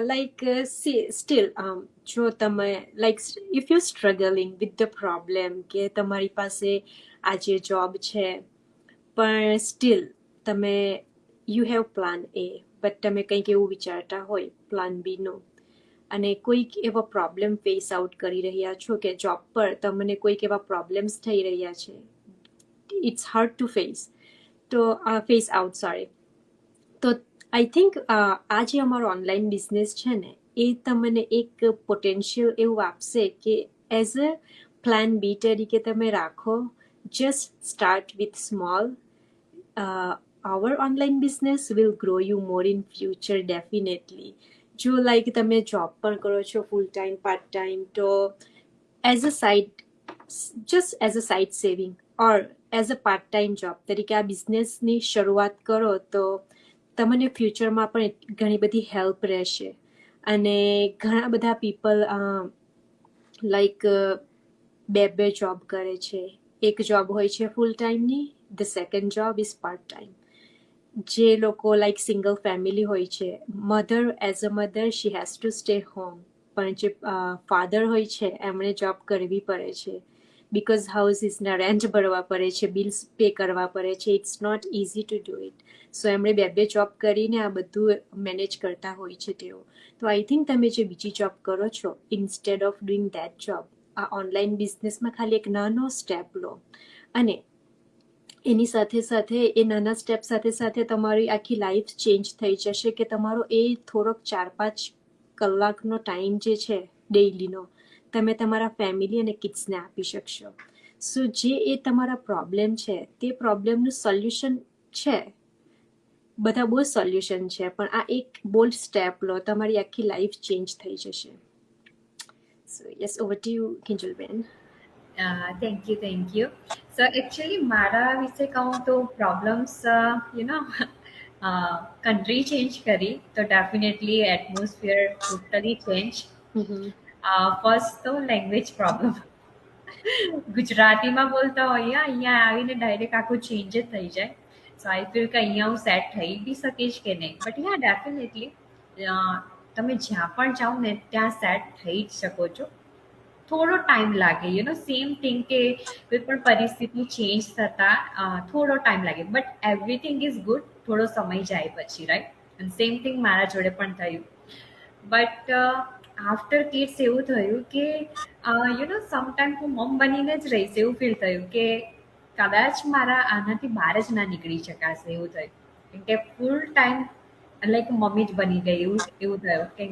like see still જો તમે like if you're struggling with the problem કે તમારી પાસે આજે જોબ છે પણ સ્ટીલ તમે you have plan A but તમે કંઈક એવું વિચારતા હોય પ્લાન બી નો અને કોઈક એવો પ્રોબ્લેમ ફેસ આઉટ કરી રહ્યા છો કે જોબ પર તમને કોઈક એવા પ્રોબ્લેમ્સ થઈ રહ્યા છે ઇટ્સ હાર્ડ ટુ ફેસ તો ફેસ આઉટ સોરી તો આઈ થિંક આ જે અમારો ઓનલાઈન બિઝનેસ છે ને એ તમને એક પોટેન્શિયલ એવું આપશે કે એઝ અ પ્લાન બી તરીકે તમે રાખો just start with small our online business will grow you more in future definitely જો લાઈક તમે જોબ પણ કરો છો ફૂલ ટાઈમ પાર્ટ ટાઈમ તો as a side just as a side saving or as a part time job તરીકે આ બિઝનેસની શરૂઆત કરો તો તમને ફ્યુચરમાં પણ ઘણી બધી હેલ્પ રહેશે અને ઘણા બધા પીપલ લાઈક બે જોબ કરે છે એક જોબ હોય છે ફૂલ ટાઈમની the second job is part time જે લોકો લાઈક સિંગલ ફેમિલી હોય છે mother as a mother she has to stay home પણ જે ફાધર હોય છે એમણે જોબ કરવી પડે છે બિકોઝ હાઉસીસના રેન્ટ ભરવા પડે છે બિલ્સ પે કરવા પડે છે it's not easy to do it so એમણે બે જોબ કરીને આ બધું મેનેજ કરતા હોય છે તેઓ તો આઈ થિંક તમે જે બીજી જોબ કરો છો instead of doing that job આ ઓનલાઈન બિઝનેસમાં ખાલી એક નાનો સ્ટેપ લો અને એની સાથે સાથે એ નાના સ્ટેપ સાથે સાથે તમારી આખી લાઈફ ચેન્જ થઈ જશે કે તમારો એ થોડોક 4-5 કલાકનો ટાઈમ જે છે ડેઈલીનો તમે તમારા ફેમિલી અને કિડ્સને આપી શકશો સો જે એ તમારા પ્રોબ્લેમ છે તે પ્રોબ્લેમનું સોલ્યુશન છે બધા બહુ સોલ્યુશન છે પણ આ એક બોલ્ડ સ્ટેપ લો તમારી આખી લાઈફ ચેન્જ થઈ જશે so yes over to you કિંજલબેન thank you thank you so actually મારા વિશે કહું તો પ્રોબ્લેમ્સ કન્ટ્રી ચેન્જ કરી તો definitely atmosphere totally change. First તો લેંગ્વેજ પ્રોબ્લેમ. ગુજરાતીમાં બોલતા હોઈએ અહીંયા આવીને ડાયરેક્ટ આખું ચેન્જ જ થઈ જાય. સો આઈ ફીલ કે અહીંયા હું સેટ થઈ બી શકીશ કે નહીં, બટ યા ડેફિનેટલી તમે જ્યાં પણ જાઓ ને ત્યાં સેટ થઈ જ શકો છો. થોડો ટાઈમ લાગે, સેમ થિંગ કે કોઈ પણ પરિસ્થિતિ ચેન્જ થતા થોડો ટાઈમ લાગે, બટ એવરીથિંગ ઇઝ ગુડ. થોડો સમય જાય પછી, રાઈટ? અને સેમ થિંગ મારા જોડે પણ થયું. બટ આફ્ટર કિડ્સ એવું થયું કે સમટાઈમ હું મમ બનીને જ રહીશ એવું ફીલ થયું કે કદાચ મારા આનાથી બહાર જ ના નીકળી શકાશે એવું થયું. કેમ કે ફૂલ ટાઈમ લાઈક મમ્મી જ બની ગઈ એવું એવું થયું. કેમ